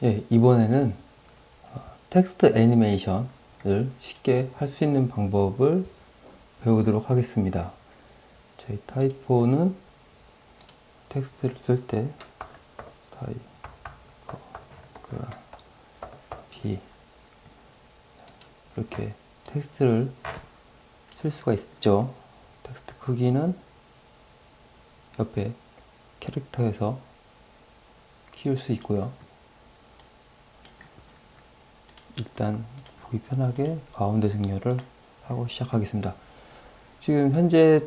예, 이번에는 텍스트 애니메이션을 쉽게 할 수 있는 방법을 배우도록 하겠습니다. 저희 타이포는 텍스트를 쓸 때 타이포그래피 이렇게 텍스트를 쓸 수가 있죠. 텍스트 크기는 옆에 캐릭터에서 키울 수 있고요. 일단 보기 편하게 가운데 정렬을 하고 시작하겠습니다. 지금 현재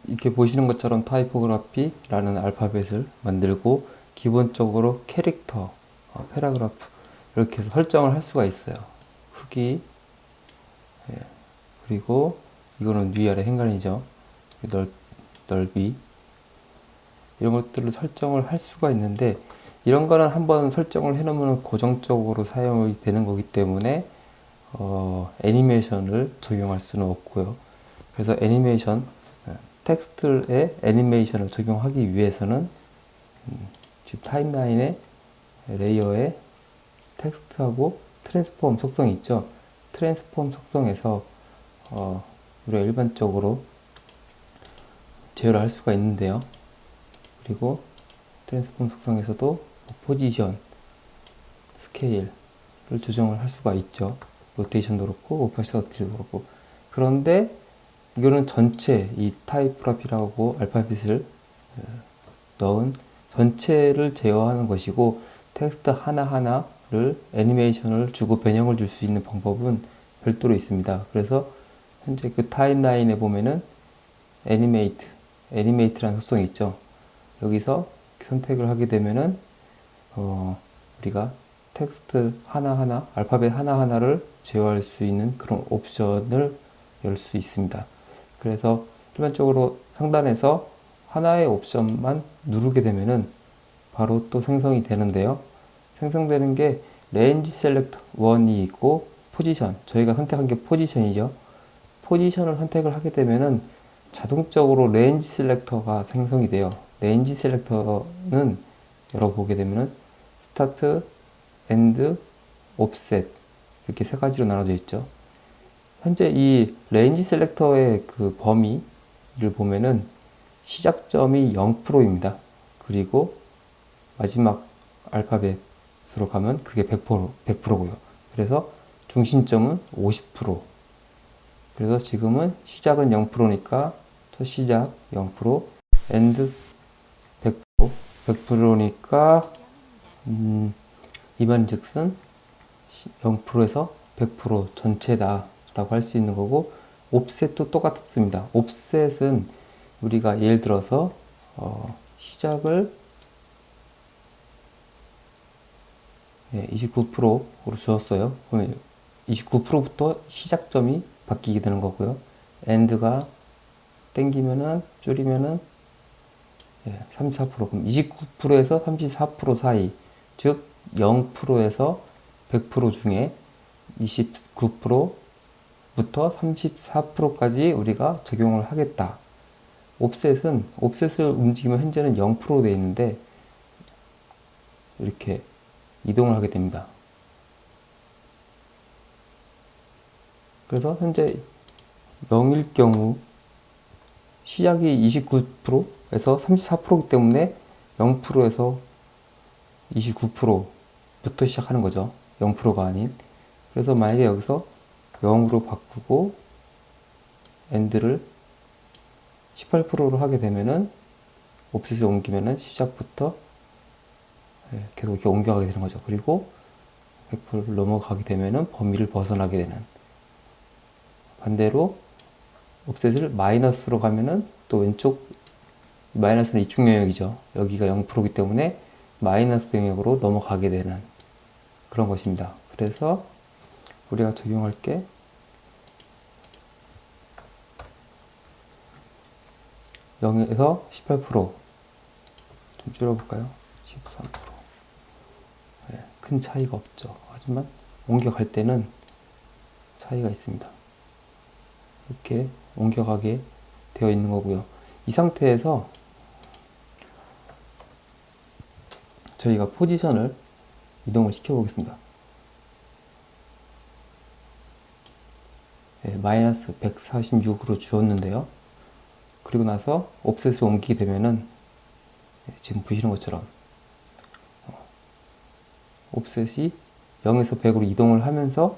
이렇게 보시는 것처럼 타이포그래피라는 알파벳을 만들고 기본적으로 캐릭터, 패러그래프 이렇게 해서 설정을 할 수가 있어요. 크기, 예, 그리고 이거는 위아래 행간이죠. 넓이 이런 것들을 설정을 할 수가 있는데 이런 거는 한번 설정을 해놓으면 고정적으로 사용이 되는 거기 때문에 애니메이션을 적용할 수는 없고요. 그래서 텍스트에 애니메이션을 적용하기 위해서는 지금 타임라인의 레이어에 텍스트하고 트랜스폼 속성이 있죠. 트랜스폼 속성에서 우리가 일반적으로 제어를 할 수가 있는데요. 그리고 트랜스폼 속성에서도 포지션, 스케일을 조정을 할 수가 있죠. 로테이션도 그렇고 오파시티도 그렇고. 그런데 이거는 전체 이 타이포그래피라고 알파벳을 넣은 전체를 제어하는 것이고 텍스트 하나하나를 애니메이션을 주고 변형을 줄 수 있는 방법은 별도로 있습니다. 그래서 현재 그 타임라인에 보면은 애니메이트라는 속성이 있죠. 여기서 선택을 하게 되면은 우리가 텍스트 하나하나, 알파벳 하나하나를 제어할 수 있는 그런 옵션을 열 수 있습니다. 그래서 일반적으로 상단에서 하나의 옵션만 누르게 되면은 바로 또 생성이 되는데요. 생성되는 게 레인지 셀렉트 1이 있고 포지션, 저희가 선택한 게 포지션이죠. 포지션을 선택을 하게 되면은 자동적으로 레인지 셀렉터가 생성이 돼요. 레인지 셀렉터는 열어보게 되면은 스타트, 엔드, 옵셋 이렇게 세 가지로 나눠져 있죠. 현재 이 레인지 셀렉터의 그 범위를 보면은 시작점이 0%입니다. 그리고 마지막 알파벳으로 가면 그게 100%고요. 그래서 중심점은 50%. 그래서 지금은 시작은 0%니까 첫 시작 0%, 엔드 100%, 100%니까 이반즉슨 0%에서 100% 전체다 라고 할 수 있는 거고, 옵셋도 똑같습니다. 옵셋은 우리가 예를 들어서 시작을 29%로 주었어요. 그러면 29%부터 시작점이 바뀌게 되는 거고요. 엔드가 땡기면은 줄이면은 34%, 그럼 29%에서 34% 사이, 즉 0%에서 100% 중에 29%부터 34%까지 우리가 적용을 하겠다. 옵셋을 움직이면 현재는 0% 되어 있는데 이렇게 이동을 하게 됩니다. 그래서 현재 0일 경우 시작이 29%에서 34%이기 때문에 0%에서 29%부터 시작하는 거죠. 0%가 아닌. 그래서 만약에 여기서 0으로 바꾸고 엔드를 18%로 하게 되면은 옵셋을 옮기면은 시작부터 계속 이렇게 옮겨가게 되는 거죠. 그리고 100%를 넘어가게 되면은 범위를 벗어나게 되는. 반대로 옵셋을 마이너스로 가면은 또 왼쪽 마이너스는 이쪽 영역이죠. 여기가 0%이기 때문에 마이너스 영역으로 넘어가게 되는 그런 것입니다. 그래서 우리가 적용할 게 0에서 18%좀 줄여볼까요? 13%. 큰 차이가 없죠. 하지만 옮겨갈 때는 차이가 있습니다. 이렇게 옮겨가게 되어 있는 거고요. 이 상태에서 저희가 포지션을 이동을 시켜보겠습니다. 마이너스 146으로 주었는데요. 그리고 나서 옵셋을 옮기게 되면은 지금 보시는 것처럼 옵셋이 0에서 100으로 이동을 하면서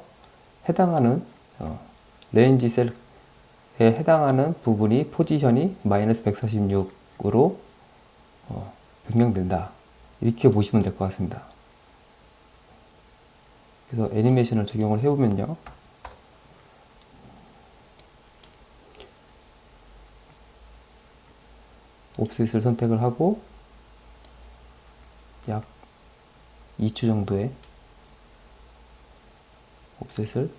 해당하는 레인지 셀에 해당하는 부분이 포지션이 마이너스 146으로 변경된다. 이렇게 보시면 될 것 같습니다. 그래서 애니메이션을 적용을 해보면요. 옵셋을 선택을 하고 약 2초 정도의 옵셋을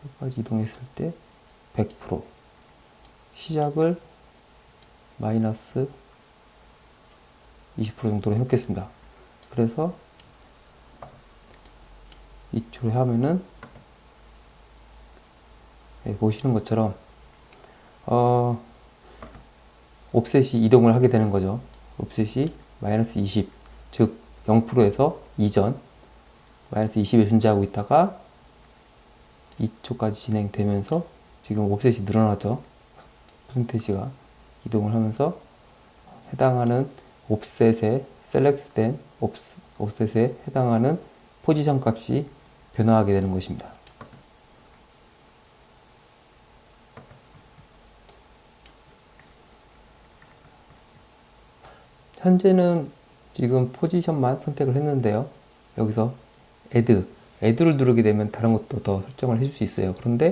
여기까지 이동했을 때 100% 시작을 마이너스 20% 정도로 해놓겠습니다. 그래서 2초로 하면은 보시는 것처럼 옵셋이 이동을 하게 되는 거죠. 옵셋이 마이너스 20, 즉 0%에서 이전 마이너스 20에 존재하고 있다가 2초까지 진행되면서 지금 옵셋이 늘어나죠. 퍼센테이지가 이동을 하면서 해당하는 옵셋에 셀렉트된 옵셋에 해당하는 포지션 값이 변화하게 되는 것입니다. 현재는 지금 포지션만 선택을 했는데요. 여기서 add를 누르게 되면 다른 것도 더 설정을 해줄 수 있어요. 그런데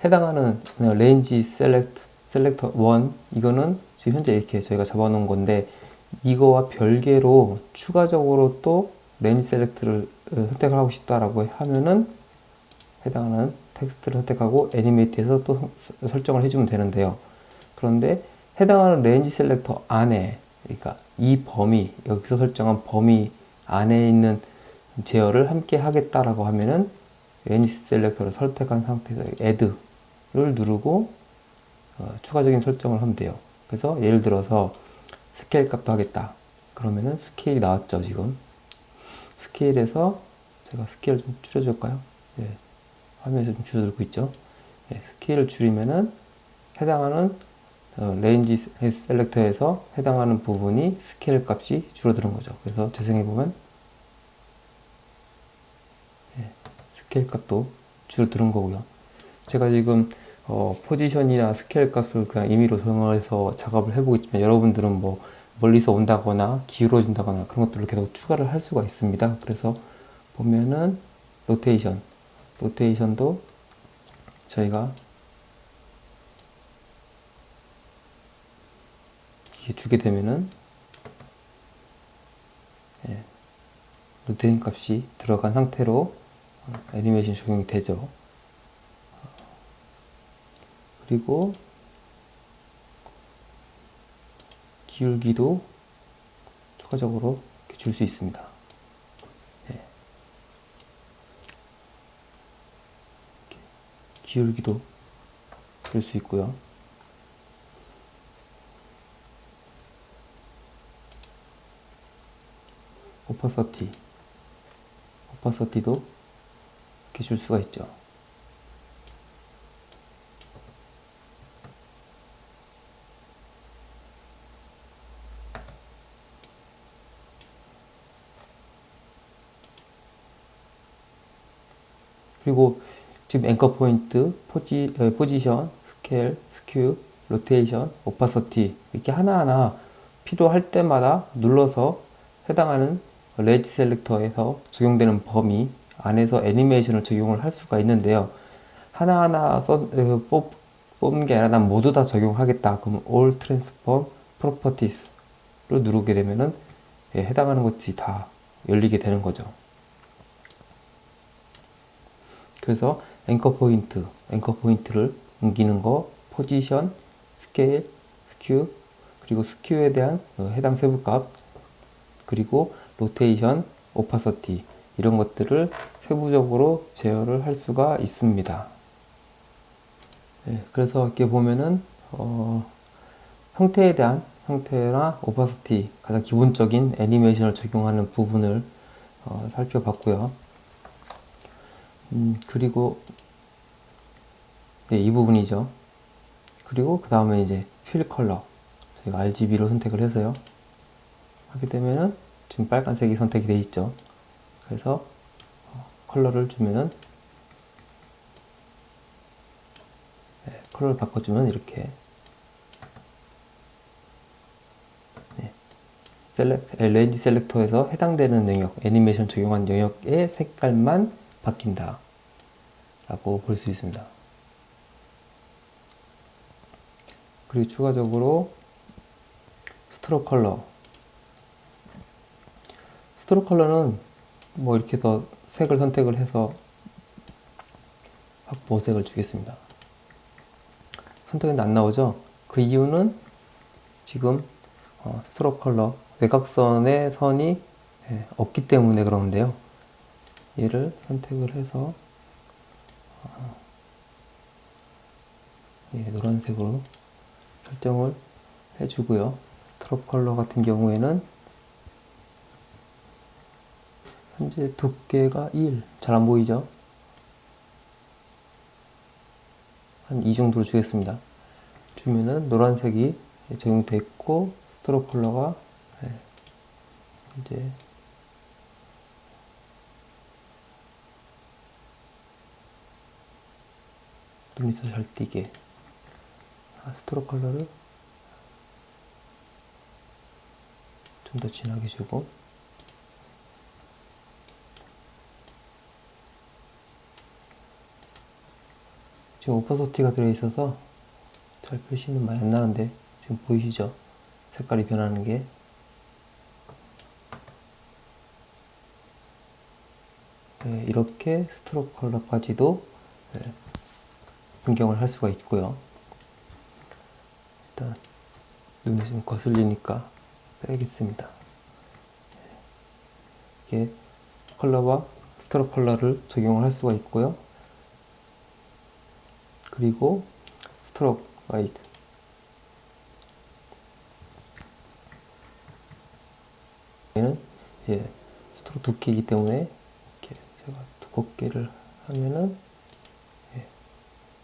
해당하는 range selector 1 이거는 지금 현재 이렇게 저희가 잡아놓은 건데 이거와 별개로 추가적으로 또 range select를 선택을 하고 싶다라고 하면은 해당하는 텍스트를 선택하고 애니메이트해서 또 설정을 해주면 되는데요. 그런데 해당하는 레인지 셀렉터 안에, 그러니까 이 범위, 여기서 설정한 범위 안에 있는 제어를 함께 하겠다라고 하면은 레인지 셀렉터를 선택한 상태에서 add를 누르고 추가적인 설정을 하면 돼요. 그래서 예를 들어서 스케일 값도 하겠다. 그러면은 스케일이 나왔죠, 지금. 스케일에서 제가 스케일을 좀 줄여줄까요? 예, 화면에서 좀 줄어들고 있죠. 예, 스케일을 줄이면은 해당하는 레인지 셀렉터에서 해당하는 부분이 스케일 값이 줄어드는 거죠. 그래서 재생해 보면 스케일 값도 줄어드는 거고요. 제가 지금 포지션이나 스케일 값을 그냥 임의로 정해서 작업을 해보겠지만 여러분들은 뭐 멀리서 온다거나 기울어진다거나 그런 것들을 계속 추가를 할 수가 있습니다. 그래서 보면은 로테이션도 저희가 주게 되면은 로테이션 값이 들어간 상태로 애니메이션 적용이 되죠. 그리고 기울기도 추가적으로 줄 수 있습니다. 기울기도 줄 수 있고요. 오퍼서티도 이렇게 줄 수가 있죠. 그리고 지금 앵커 포인트, 포지션, 스케일, 스큐, 로테이션, 오파서티 이렇게 하나하나 필요할 때마다 눌러서 해당하는 레지 셀렉터에서 적용되는 범위 안에서 애니메이션을 적용을 할 수가 있는데요. 하나하나 뽑는 게 아니라 난 모두 다 적용하겠다. 그럼 All Transform Properties를 누르게 되면은 해당하는 것이 다 열리게 되는 거죠. 그래서 앵커 포인트를 옮기는 거, 포지션, 스케일, 스큐, 그리고 스큐에 대한 해당 세부값, 그리고 로테이션, 오파서티 이런 것들을 세부적으로 제어를 할 수가 있습니다. 그래서 이렇게 보면은 형태에 대한 형태나 오파시티, 가장 기본적인 애니메이션을 적용하는 부분을 살펴봤고요. 그리고 네, 이 부분이죠. 그리고 그 다음에 이제 필 컬러, 저희가 RGB로 선택을 해서요. 하게 되면은 지금 빨간색이 선택이 되어 있죠. 그래서 컬러를 주면은, 네, 컬러를 바꿔주면 이렇게 렌즈 셀렉터에서 해당되는 영역, 애니메이션 적용한 영역의 색깔만 바뀐다 라고 볼 수 있습니다. 그리고 추가적으로 스트록 컬러는 뭐 이렇게 해서 색을 선택을 해서 확보색을 주겠습니다. 선택했는데 안 나오죠? 그 이유는 지금 스트록 컬러 외곽선의 선이 없기 때문에 그러는데요. 얘를 선택을 해서 노란색으로 설정을 해주고요. 스트록 컬러 같은 경우에는 현재 두께가 1, 잘 안 보이죠? 한 이 정도로 주겠습니다. 주면은 노란색이 적용됐고 스트록 컬러가 이제 눈이 더 잘 띄게 스트록 컬러를 좀 더 진하게 주고, 지금 오퍼서티가 들어있어서 잘 표시는 많이 안 나는데 지금 보이시죠? 색깔이 변하는 게. 네, 이렇게 스트록 컬러까지도 변경을 할 수가 있고요. 일단 눈에 좀 거슬리니까 빼겠습니다. 이게 컬러와 스트록 컬러를 적용을 할 수가 있고요. 그리고 스트록 화이트, 얘는 이제 스트록 두께이기 때문에 이렇게 제가 두껍게를 하면은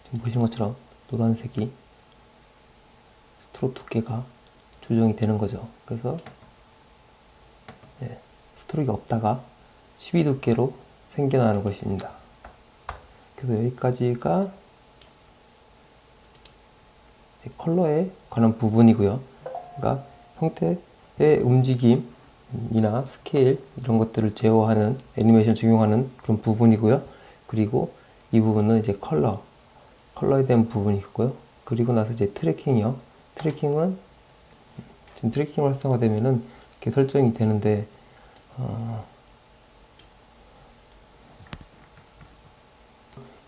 지금 보시는 것처럼 노란색이 스트록 두께가 조정이 되는 거죠. 그래서 스트록이 없다가 12 두께로 생겨나는 것입니다. 그래서 여기까지가 컬러에 관한 부분이고요. 그러니까 형태의 움직임이나 스케일 이런 것들을 제어하는, 애니메이션 적용하는 그런 부분이고요. 그리고 이 부분은 이제 컬러에 대한 부분이 있고요. 그리고 나서 이제 트래킹이요. 트래킹은 지금 트래킹 활성화되면은 이렇게 설정이 되는데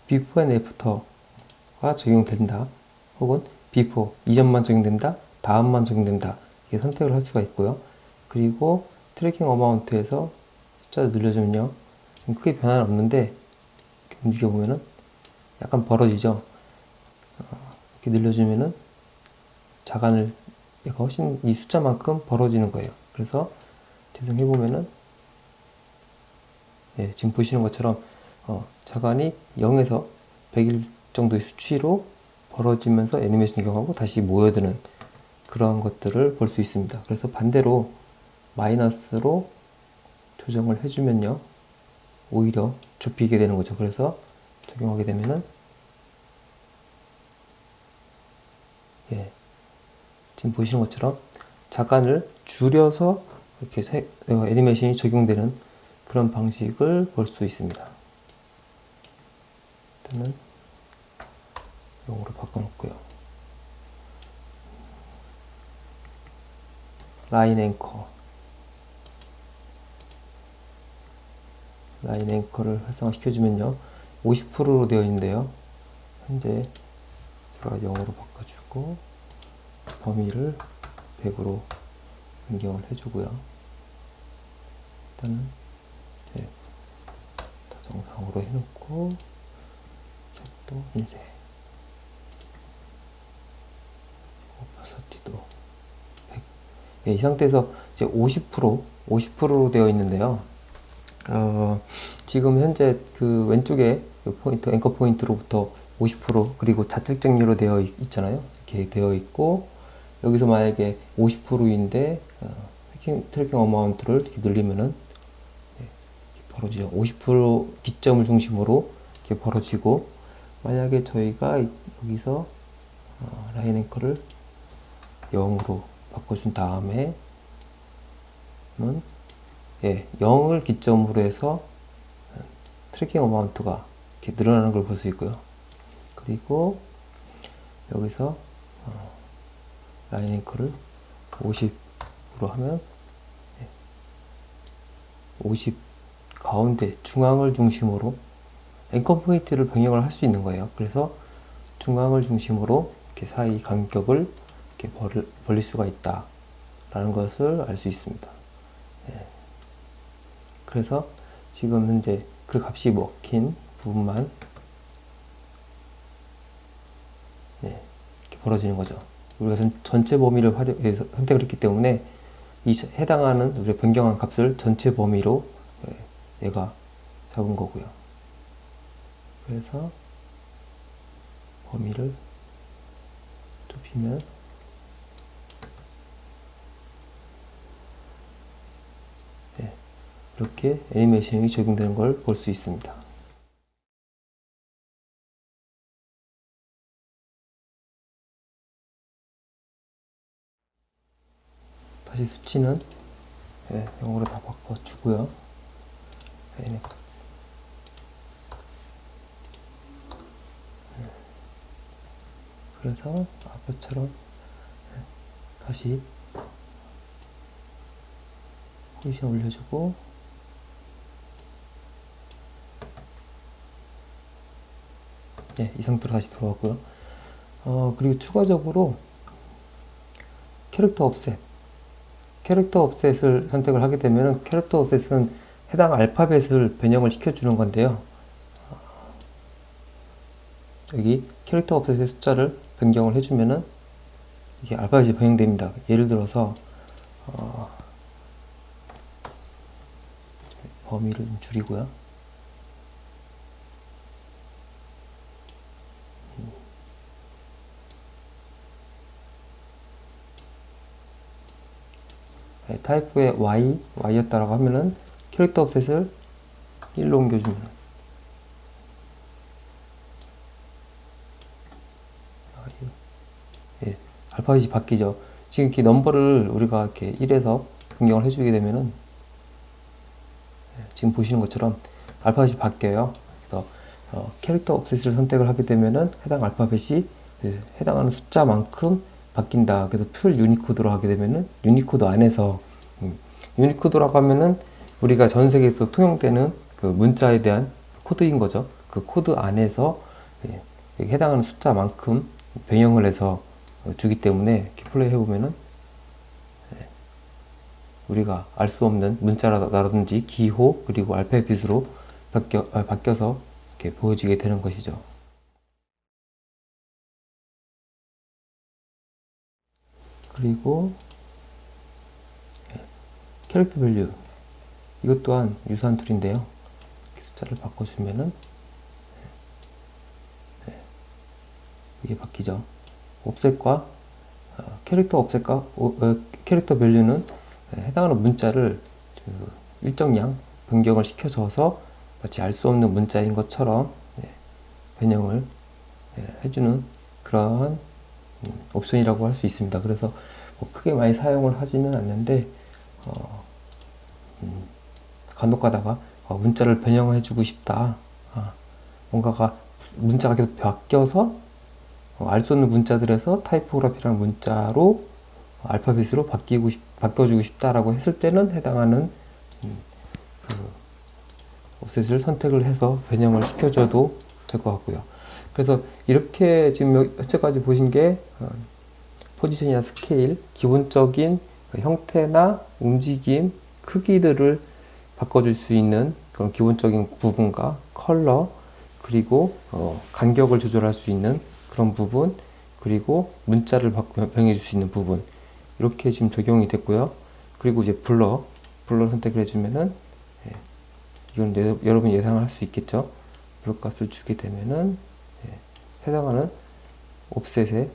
비포 앤 애프터가 적용된다, 혹은 비포 이전만 적용된다, 다음만 적용된다, 이렇게 선택을 할 수가 있고요. 그리고 트래킹 어마운트에서 숫자를 늘려주면요, 크게 변화는 없는데 이렇게 움직여보면은 약간 벌어지죠. 이렇게 늘려주면은 자간을 훨씬 이 숫자만큼 벌어지는 거예요. 그래서 재생해보면은 지금 보시는 것처럼 자간이 0에서 100일 정도의 수치로 벌어지면서 애니메이션 적용하고 다시 모여드는 그런 것들을 볼 수 있습니다. 그래서 반대로 마이너스로 조정을 해주면요, 오히려 좁히게 되는 거죠. 그래서 적용하게 되면은 지금 보시는 것처럼 자간을 줄여서 이렇게 애니메이션이 적용되는 그런 방식을 볼 수 있습니다. 일단은 용으로 바꿔놓고요. 라인 앵커를 활성화 시켜주면요, 50%로 되어 있는데요, 현재 제가 0으로 바꿔주고 범위를 100으로 변경을 해주고요. 일단은 다 정상으로 해놓고 색도 흰색, 오파시티도 100 예, 이 상태에서 이제 50%로 되어 있는데요. 지금 현재 그 왼쪽에 그 포인트, 앵커 포인트로부터 50% 그리고 좌측 정리로 되어 있잖아요. 이렇게 되어 있고, 여기서 만약에 50%인데 트래킹 어마운트를 이렇게 늘리면은 벌어지죠. 50% 기점을 중심으로 이렇게 벌어지고, 만약에 저희가 여기서 라인 앵커를 0으로 바꿔준 다음에 예, 0을 기점으로 해서 트래킹 어마운트가 이렇게 늘어나는 걸 볼 수 있고요. 그리고 여기서 라인 앵커를 50으로 하면 50 가운데 중앙을 중심으로 앵커 포인트를 변경을 할 수 있는 거예요. 그래서 중앙을 중심으로 이렇게 사이 간격을 이렇게 벌릴 수가 있다 라는 것을 알 수 있습니다. 예. 그래서 지금 현재 그 값이 먹힌 부분만 이렇게 벌어지는 거죠. 우리가 전체 범위를 선택을 했기 때문에 이 해당하는 우리가 변경한 값을 전체 범위로 얘가 잡은 거고요. 그래서 범위를 좁히면 이렇게 애니메이션이 적용되는 걸 볼 수 있습니다. 다시 수치는 0으로 다 바꿔주고요. 그래서 아까처럼 다시 포지션 올려주고, 이 상태로 다시 돌아왔고요. 그리고 추가적으로 캐릭터 옵셋을 선택을 하게 되면, 캐릭터 옵셋은 해당 알파벳을 변형을 시켜주는 건데요. 여기 캐릭터 옵셋의 숫자를 변경을 해주면은 이게 알파벳이 변형됩니다. 예를 들어서 범위를 좀 줄이고요. 타입의 Y였다라고 하면은 캐릭터 옵셋을 1로 옮겨주면 알파벳이 바뀌죠. 지금 이렇게 넘버를 우리가 이렇게 1에서 변경을 해주게 되면은 지금 보시는 것처럼 알파벳이 바뀌어요. 그래서 캐릭터 옵셋을 선택을 하게 되면은 해당 알파벳이 해당하는 숫자만큼 바뀐다. 그래서 풀 유니코드로 하게 되면은 유니코드 안에서 유니코드라고 하면은 우리가 전 세계에서 통용되는 그 문자에 대한 코드인 거죠. 그 코드 안에서 해당하는 숫자만큼 변형을 해서 주기 때문에 이렇게 플레이 해보면은 우리가 알 수 없는 문자라든지 기호 그리고 알파벳으로 바뀌어서 이렇게 보여지게 되는 것이죠. 그리고 캐릭터 밸류, 이것 또한 유사한 툴인데요. 숫자를 바꿔주면은 이게 바뀌죠. 옵셋과 캐릭터 옵셋과 캐릭터 밸류는 해당하는 문자를 일정량 변경을 시켜줘서 마치 알 수 없는 문자인 것처럼 변형을 해주는 그러한 옵션이라고 할 수 있습니다. 그래서 뭐 크게 많이 사용을 하지는 않는데 간혹 가다가 문자를 변형해주고 싶다, 뭔가가 문자가 계속 바뀌어서 알 수 없는 문자들에서 타이포그래피라는 문자로 알파벳으로 바꿔주고 싶다라고 했을 때는 해당하는 그 옵셋을 선택을 해서 변형을 시켜줘도 될 것 같고요. 그래서 이렇게 지금 현재까지 보신 게 포지션이나 스케일, 기본적인 형태나 움직임, 크기들을 바꿔줄 수 있는 그런 기본적인 부분과 컬러, 그리고 간격을 조절할 수 있는 그런 부분, 그리고 문자를 변경해 줄 수 있는 부분, 이렇게 지금 적용이 됐고요. 그리고 이제 블러 선택을 해주면은, 예, 이건 여러분 예상을 할 수 있겠죠. 블러 값을 주게 되면은, 예, 해당하는 옵셋에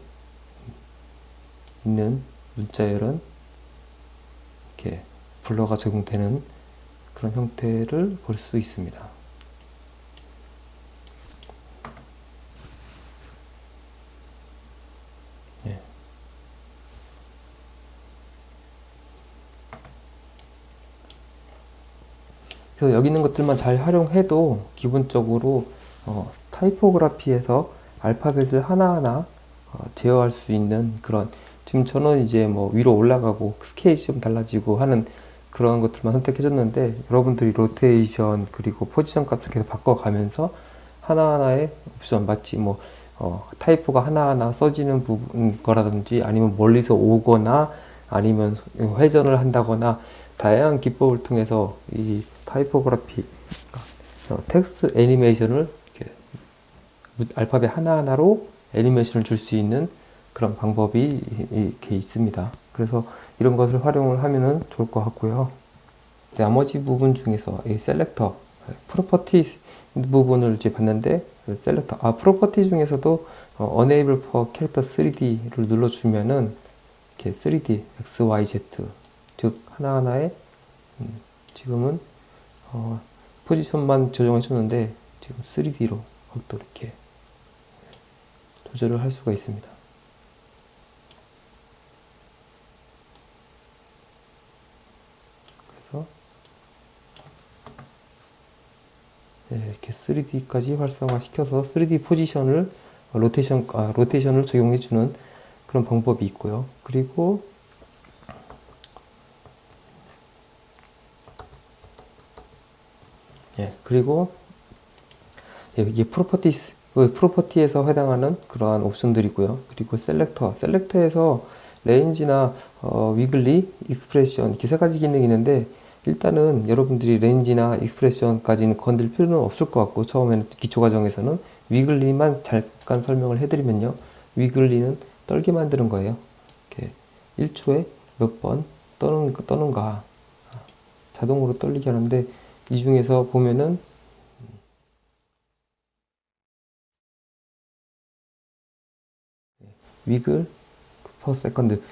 있는 문자열은 이렇게 블러가 적용되는 그런 형태를 볼 수 있습니다. 예. 그래서 여기 있는 것들만 잘 활용해도 기본적으로 타이포그라피에서 알파벳을 하나하나 제어할 수 있는 그런, 지금 저는 이제 뭐 위로 올라가고 스케일이 좀 달라지고 하는 그런 것들만 선택해줬는데, 여러분들이 로테이션 그리고 포지션 값을 계속 바꿔가면서 하나하나의 옵션, 마치 뭐 타이포가 하나하나 써지는 부분 거라든지, 아니면 멀리서 오거나 아니면 회전을 한다거나 다양한 기법을 통해서 이 타이포그래피, 텍스트 애니메이션을 이렇게 알파벳 하나하나로 애니메이션을 줄 수 있는 그런 방법이 이렇게 있습니다. 그래서 이런 것을 활용을 하면은 좋을 것 같고요. 나머지 부분 중에서 이 셀렉터, 프로퍼티 부분을 이제 봤는데, 셀렉터, 프로퍼티 중에서도 Enable for Character 3D를 눌러주면은 이렇게 3D, X, Y, Z, 즉 하나하나의 지금은 포지션만 조정해 주는데, 지금 3D로 각도 이렇게 조절을 할 수가 있습니다. 그래서 이렇게 3D까지 활성화시켜서 3D 포지션을 로테이션을 적용해 주는 그런 방법이 있고요. 그리고 그리고 이게 프로퍼티에서 해당하는 그러한 옵션들이고요. 그리고 셀렉터에서 레인지나 위글리, 익스프레션 이렇게 세 가지 기능이 있는데, 일단은 여러분들이 레인지나 익스프레션까지는 건들 필요는 없을 것 같고, 처음에는 기초 과정에서는 위글리만 잠깐 설명을 해드리면요, 위글리는 떨게 만드는 거예요. 이렇게 1초에 몇 번 떠는가 자동으로 떨리게 하는데, 이 중에서 보면은 위글 퍼 세컨드,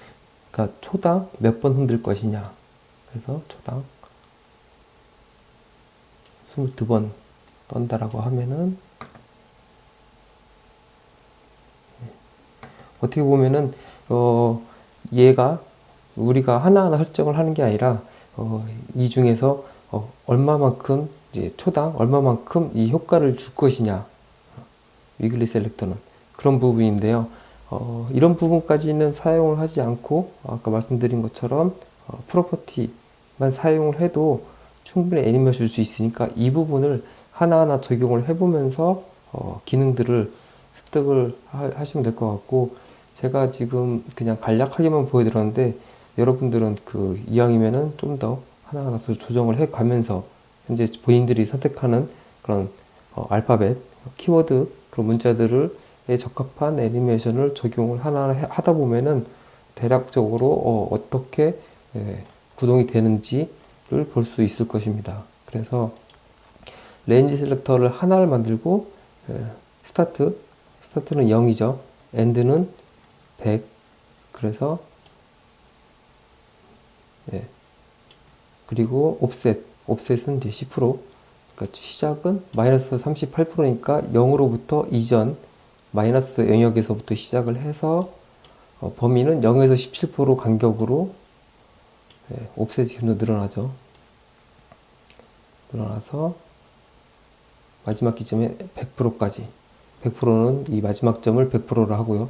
그러니까 초당 몇 번 흔들 것이냐. 그래서 초당 22번 떤다라고 하면은, 어떻게 보면은 얘가 우리가 하나하나 설정을 하는 게 아니라 이 중에서 얼마만큼 이제 초당 얼마만큼 이 효과를 줄 것이냐, 위글리 셀렉터는 그런 부분인데요. 이런 부분까지는 사용을 하지 않고, 아까 말씀드린 것처럼 프로퍼티만 사용을 해도 충분히 애니메이션 줄 수 있으니까, 이 부분을 하나하나 적용을 해보면서 기능들을 습득을 하시면 될 것 같고, 제가 지금 그냥 간략하게만 보여드렸는데, 여러분들은 그 이왕이면은 좀 더 하나하나 더 조정을 해 가면서 현재 본인들이 선택하는 그런 알파벳, 키워드, 그런 문자들을 적합한 애니메이션을 적용을 하나 하다 보면은 대략적으로 어떻게 구동이 되는지를 볼 수 있을 것입니다. 그래서 레인지 셀렉터를 하나를 만들고, 스타트는 0이죠. 엔드는 100. 그래서 그리고 옵셋은 이제 10%. 그러니까 시작은 마이너스 38%니까 0으로부터 이전 마이너스 영역에서부터 시작을 해서 범위는 0에서 17% 간격으로 옵셋이 늘어나죠. 늘어나서 마지막 기점에 100%까지. 100%는 이 마지막 점을 100%로 하고요.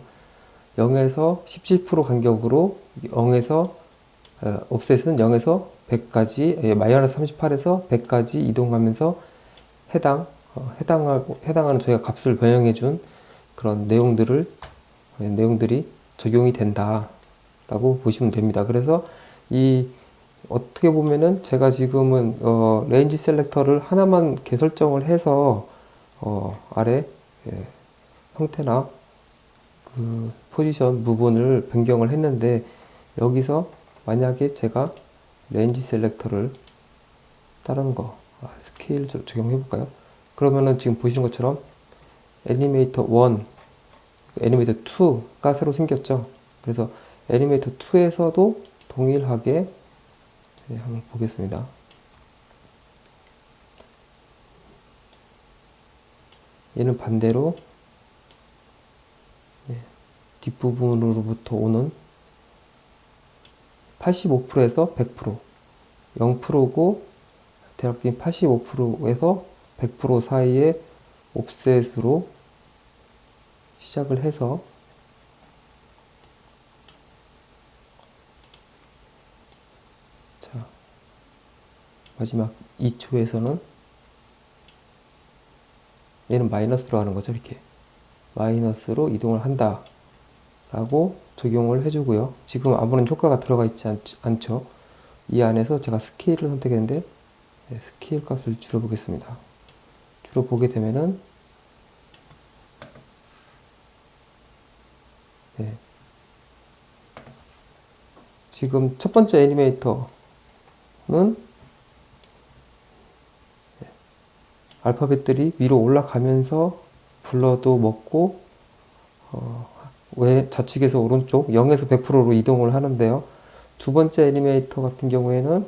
0에서 17% 간격으로 0에서 옵셋은 0에서 100까지, 마이너스 38에서 100까지 이동하면서 해당하는 저희가 값을 변형해 준 그런 내용들이 적용이 된다라고 보시면 됩니다. 그래서 어떻게 보면은 제가 지금은 레인지 셀렉터를 하나만 이렇게 설정을 해서 아래 형태나 그 포지션 부분을 변경을 했는데, 여기서 만약에 제가 렌즈 셀렉터를 다른 거 스케일 적용해 볼까요? 그러면은 지금 보시는 것처럼 애니메이터 1, 애니메이터 2가 새로 생겼죠. 그래서 애니메이터 2에서도 동일하게 한번 보겠습니다. 얘는 반대로 뒷부분으로부터 오는 85%에서 100%, 0%고 대략적인 85%에서 100% 사이의 옵셋으로 시작을 해서 자, 마지막 2초에서는 얘는 마이너스로 하는 거죠. 이렇게 마이너스로 이동을 한다 라고 적용을 해주고요. 지금 아무런 효과가 들어가 있지 않죠. 이 안에서 제가 스케일을 선택했는데 스케일 값을 줄여보겠습니다. 줄여보게 되면은 지금 첫 번째 애니메이터는 알파벳들이 위로 올라가면서 블러도 먹고 왜 좌측에서 오른쪽 0에서 100%로 이동을 하는데요. 두 번째 애니메이터 같은 경우에는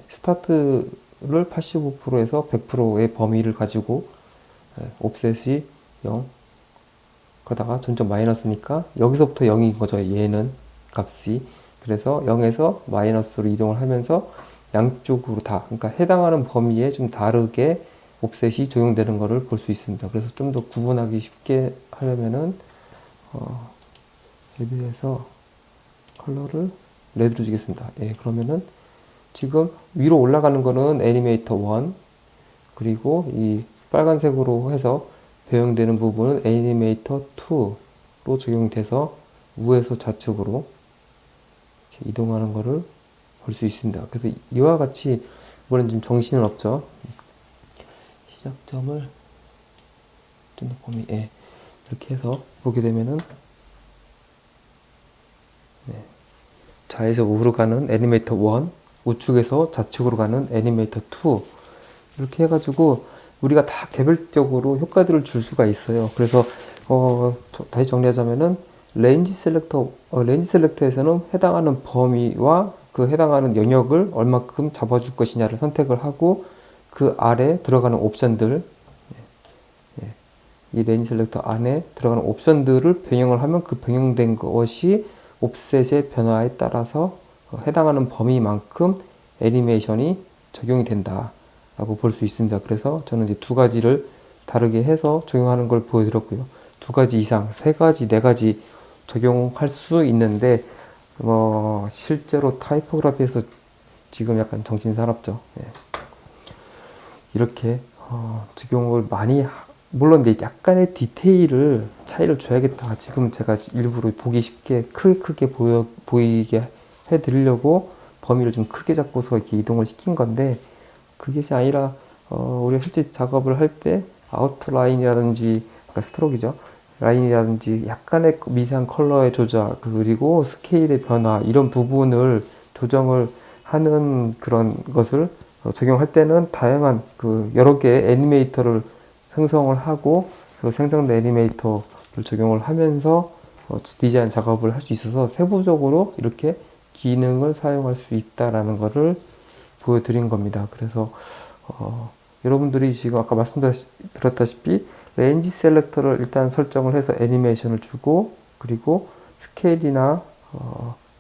스타트를 85%에서 100%의 범위를 가지고 옵셋이 0 그러다가 점점 마이너스니까 여기서부터 0인 거죠. 얘는 값이. 그래서 0에서 마이너스로 이동을 하면서 양쪽으로 다 그러니까 해당하는 범위에 좀 다르게 옵셋이 적용되는 것을 볼 수 있습니다. 그래서 좀 더 구분하기 쉽게 하려면은 레드에서 컬러를 레드로 주겠습니다. 그러면은 지금 위로 올라가는 거는 애니메이터 1 그리고 이 빨간색으로 해서 배경되는 부분은 애니메이터 2로 적용돼서 우에서 좌측으로 이렇게 이동하는 것을 볼 수 있습니다. 그래서 이와 같이 이번엔 좀 정신은 없죠. 시작점을 좀 더 범위 이렇게 해서 보게 되면은 좌에서 우로 가는 애니메이터 1, 우측에서 좌측으로 가는 애니메이터 2 이렇게 해가지고 우리가 다 개별적으로 효과들을 줄 수가 있어요. 그래서 다시 정리하자면은 렌즈 셀렉터에서는 해당하는 범위와 그 해당하는 영역을 얼마큼 잡아줄 것이냐를 선택을 하고 그 아래 들어가는 옵션들 이 렌즈 셀렉터 안에 들어가는 옵션들을 변형을 하면 그 변형된 것이 옵셋의 변화에 따라서 해당하는 범위만큼 애니메이션이 적용이 된다 라고 볼 수 있습니다. 그래서 저는 이제 두 가지를 다르게 해서 적용하는 걸 보여드렸고요. 두 가지 이상, 세 가지, 네 가지 적용할 수 있는데 실제로 타이포그래피에서 지금 약간 정신사납죠. 이렇게 적용을 많이 물론 약간의 디테일을 차이를 줘야겠다. 지금 제가 일부러 보기 쉽게 크게 보이게 해드리려고 범위를 좀 크게 잡고서 이렇게 이동을 시킨 건데 그것이 아니라 우리가 실제 작업을 할 때 아웃라인이라든지 그러니까 스트로크죠. 라인이라든지 약간의 미세한 컬러의 조작 그리고 스케일의 변화 이런 부분을 조정을 하는 그런 것을 적용할 때는 다양한 여러 개의 애니메이터를 생성을 하고 그 생성된 애니메이터를 적용을 하면서 디자인 작업을 할 수 있어서 세부적으로 이렇게 기능을 사용할 수 있다라는 것을 보여드린 겁니다. 그래서 여러분들이 지금 아까 말씀드렸다시피 렌즈 셀렉터를 일단 설정을 해서 애니메이션을 주고 그리고 스케일이나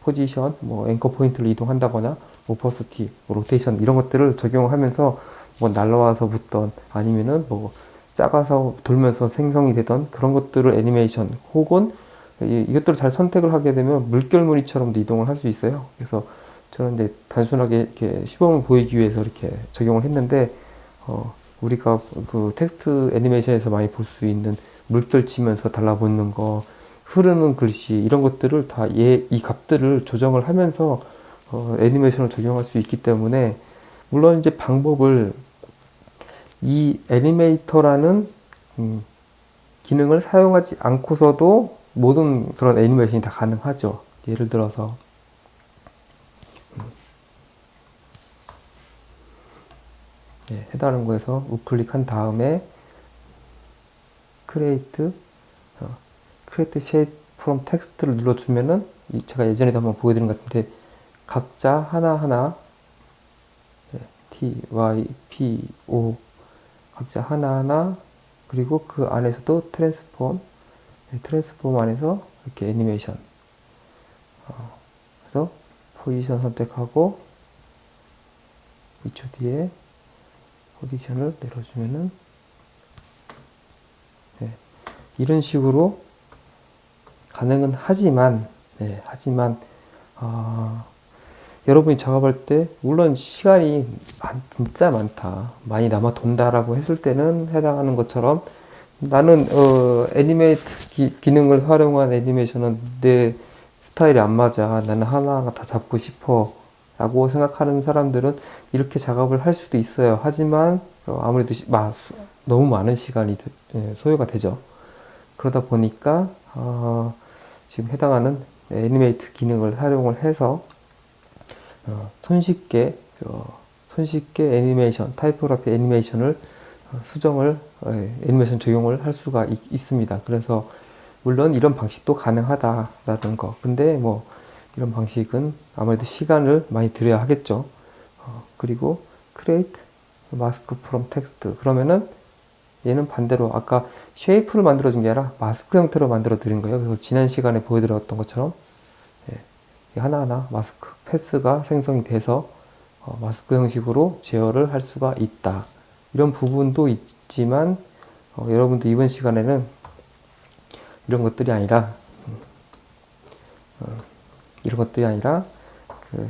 포지션, 앵커 포인트를 이동한다거나 오퍼시티, 로테이션 이런 것들을 적용하면서 날라와서 붙던 아니면은 작아서 돌면서 생성이 되던 그런 것들을 애니메이션 혹은 이것들을 잘 선택을 하게 되면 물결무늬처럼도 이동을 할 수 있어요. 그래서 저는 이제 단순하게 이렇게 시범을 보이기 위해서 이렇게 적용을 했는데 우리가 그 텍스트 애니메이션에서 많이 볼 수 있는 물결 치면서 달라붙는 거, 흐르는 글씨 이런 것들을 다 이 값들을 조정을 하면서 애니메이션을 적용할 수 있기 때문에 물론 이제 방법을 이 애니메이터라는 기능을 사용하지 않고서도 모든 그런 애니메이션이 다 가능하죠. 예를 들어서 해당하는 거에서 우클릭한 다음에 create shape from text를 눌러주면은 제가 예전에도 한번 보여드린 것 같은데 각자 하나하나 T, Y, P, O 각자 하나하나 그리고 그 안에서도 트랜스폼 안에서 이렇게 애니메이션 그래서 포지션 선택하고 2초 뒤에 포지션을 내려주면은 이런 식으로 가능은 하지만 여러분이 작업할 때 물론 시간이 진짜 많이 남아 돈다라고 했을 때는 해당하는 것처럼 나는 애니메이트 기능을 활용한 애니메이션은 내 스타일이 안 맞아. 나는 하나하나 다 잡고 싶어. 라고 생각하는 사람들은 이렇게 작업을 할 수도 있어요. 하지만 아무래도 너무 많은 시간이 소요가 되죠. 그러다 보니까 지금 해당하는 애니메이트 기능을 활용을 해서 손쉽게 애니메이션, 타이포그래피 애니메이션을 애니메이션 적용을 할 수가 있습니다. 그래서 물론 이런 방식도 가능하다라는 거. 근데 뭐 이런 방식은 아무래도 시간을 많이 들여야 하겠죠. 그리고 create mask from text. 그러면은 얘는 반대로 아까 쉐이프를 만들어 준 게 아니라 마스크 형태로 만들어 드린 거예요. 그래서 지난 시간에 보여드렸던 것처럼 하나하나 마스크 패스가 생성이 돼서 마스크 형식으로 제어를 할 수가 있다. 이런 부분도 있지만 여러분도 이번 시간에는 이런 것들이 아니라 그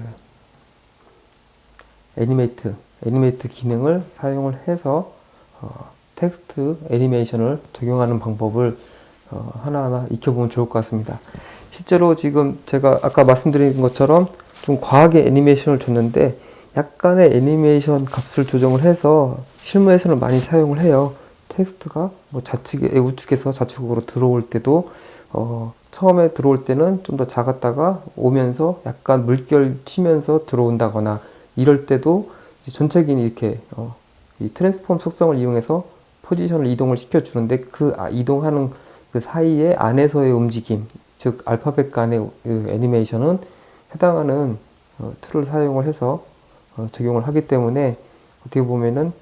애니메이트 기능을 사용을 해서 텍스트 애니메이션을 적용하는 방법을 하나하나 익혀보면 좋을 것 같습니다. 실제로 지금 제가 아까 말씀드린 것처럼 좀 과하게 애니메이션을 줬는데 약간의 애니메이션 값을 조정을 해서 실무에서는 많이 사용을 해요. 텍스트가 뭐 우측에서 좌측으로 들어올 때도 처음에 들어올 때는 좀 더 작았다가 오면서 약간 물결 치면서 들어온다거나 이럴 때도 전체적인 이렇게 이 트랜스폼 속성을 이용해서 포지션을 이동을 시켜주는데 그 이동하는 그 사이에 안에서의 움직임, 즉 알파벳 간의 애니메이션은 해당하는 툴을 사용을 해서 적용을 하기 때문에 어떻게 보면은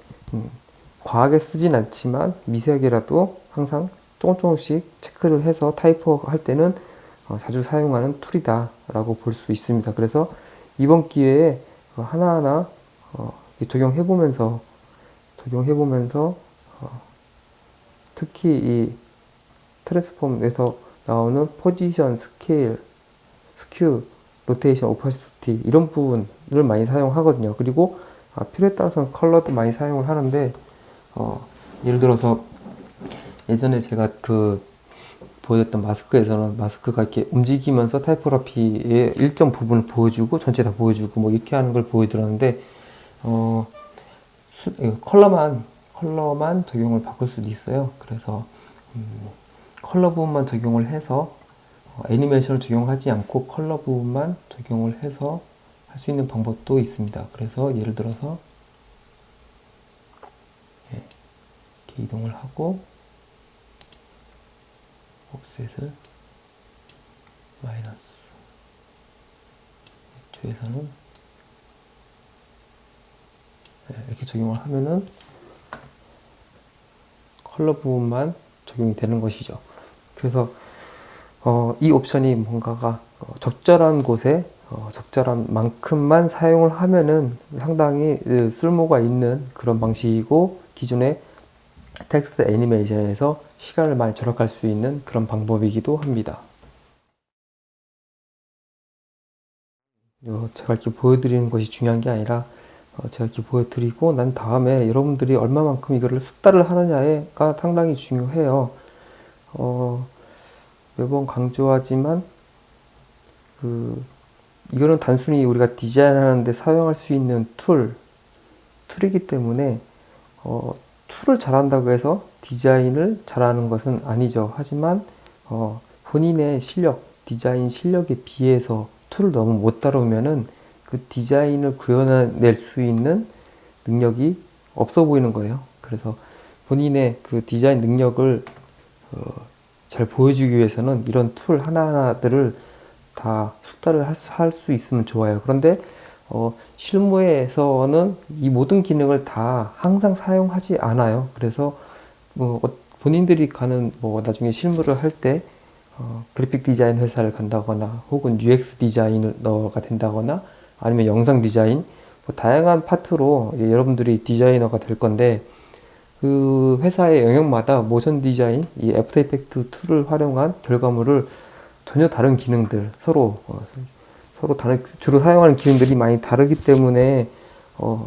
과하게 쓰진 않지만 미세하게라도 항상 조금씩 체크를 해서 타이프 할 때는 자주 사용하는 툴이다 라고 볼 수 있습니다. 그래서 이번 기회에 하나하나 적용해보면서 특히 이 트랜스폼에서 나오는 포지션, 스케일, 스큐, 로테이션, 오파시티 이런 부분을 많이 사용하거든요. 그리고 필요에 따라서는 컬러도 많이 사용을 하는데 예를 들어서 예전에 제가 보여줬던 마스크에서는 마스크가 이렇게 움직이면서 타이포그래피의 일정 부분을 보여주고 전체 다 보여주고 뭐 이렇게 하는 걸 보여드렸는데 컬러만 적용을 바꿀 수도 있어요. 그래서 컬러 부분만 적용을 해서 애니메이션을 적용하지 않고 컬러 부분만 적용을 해서 할 수 있는 방법도 있습니다. 그래서 예를 들어서 이렇게 이동을 하고 옵셋을 마이너스 이쪽에서는 이렇게 적용을 하면은 컬러 부분만 적용이 되는 것이죠. 그래서 이 옵션이 뭔가가 적절한 곳에 적절한 만큼만 사용을 하면은 상당히 쓸모가 있는 그런 방식이고 기존의 텍스트 애니메이션에서 시간을 많이 절약할 수 있는 그런 방법이기도 합니다. 제가 이렇게 보여드리는 것이 중요한 게 아니라 제가 이렇게 보여드리고 난 다음에 여러분들이 얼마만큼 이거를 숙달을 하느냐가 상당히 중요해요. 매번 강조하지만 이거는 단순히 우리가 디자인하는데 사용할 수 있는 툴이기 때문에 툴을 잘한다고 해서 디자인을 잘하는 것은 아니죠. 하지만 본인의 디자인 실력에 비해서 툴을 너무 못 다루면은 그 디자인을 구현해낼 수 있는 능력이 없어 보이는 거예요. 그래서 본인의 그 디자인 능력을 잘 보여주기 위해서는 이런 툴 하나하나들을 다 숙달을 할 수 있으면 좋아요. 그런데 실무에서는 이 모든 기능을 다 항상 사용하지 않아요. 그래서 본인들이 가는 나중에 실무를 할 때 그래픽 디자인 회사를 간다거나 혹은 UX 디자이너가 된다거나 아니면 영상 디자인 다양한 파트로 여러분들이 디자이너가 될 건데 그 회사의 영역마다 모션 디자인, 이 애프터 이펙트 툴을 활용한 결과물을 전혀 다른 기능들 서로 다른 주로 사용하는 기능들이 많이 다르기 때문에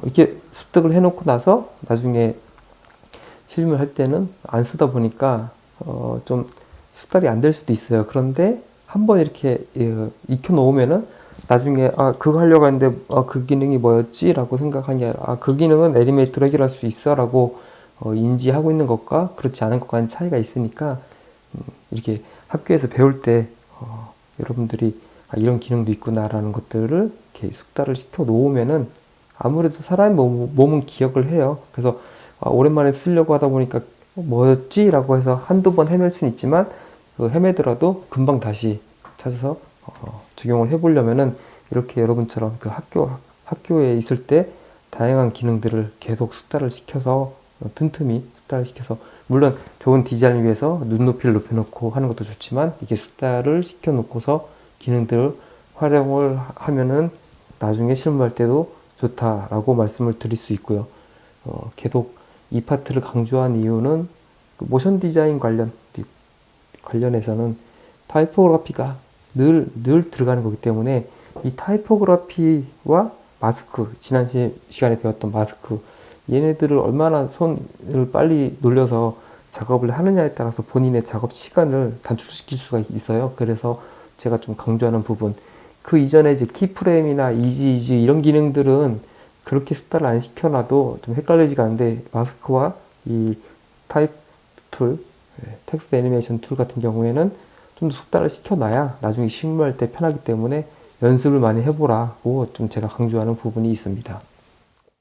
이렇게 습득을 해놓고 나서 나중에 실무를 할 때는 안 쓰다 보니까 좀 숙달이 안 될 수도 있어요. 그런데 한번 이렇게 익혀 놓으면은 나중에 그거 하려고 했는데 그 기능이 뭐였지? 라고 생각한 게 아니라 그 기능은 애니메이터로 해결할 수 있어 라고 인지하고 있는 것과 그렇지 않은 것과는 차이가 있으니까 이렇게 학교에서 배울 때 여러분들이 이런 기능도 있구나 라는 것들을 이렇게 숙달을 시켜 놓으면은 아무래도 사람의 몸은 기억을 해요. 그래서 오랜만에 쓰려고 하다 보니까 뭐였지? 라고 해서 한두 번 헤맬 수는 있지만 헤매더라도 금방 다시 찾아서 적용을 해보려면은 이렇게 여러분처럼 그 학교에 있을 때 다양한 기능들을 계속 숙달을 시켜서 틈틈이 숙달을 시켜서 물론 좋은 디자인을 위해서 눈높이를 높여놓고 하는 것도 좋지만 이게 숙달을 시켜놓고서 기능들을 활용을 하면은 나중에 실무할 때도 좋다라고 말씀을 드릴 수 있고요. 계속 이 파트를 강조한 이유는 그 모션 디자인 관련해서는 타이포그래피가 늘 들어가는 거기 때문에 이 타이포그래피와 마스크, 지난 시간에 배웠던 마스크, 얘네들을 얼마나 손을 빨리 놀려서 작업을 하느냐에 따라서 본인의 작업 시간을 단축시킬 수가 있어요. 그래서 제가 좀 강조하는 부분, 그 이전에 이제 키프레임이나 이지 이런 기능들은 그렇게 숙달을 안 시켜놔도 좀 헷갈리지가 않은데 마스크와 이 타입 툴, 텍스트 애니메이션 툴 같은 경우에는 좀 더 숙달을 시켜놔야 나중에 실무할 때 편하기 때문에 연습을 많이 해보라고 좀 제가 강조하는 부분이 있습니다.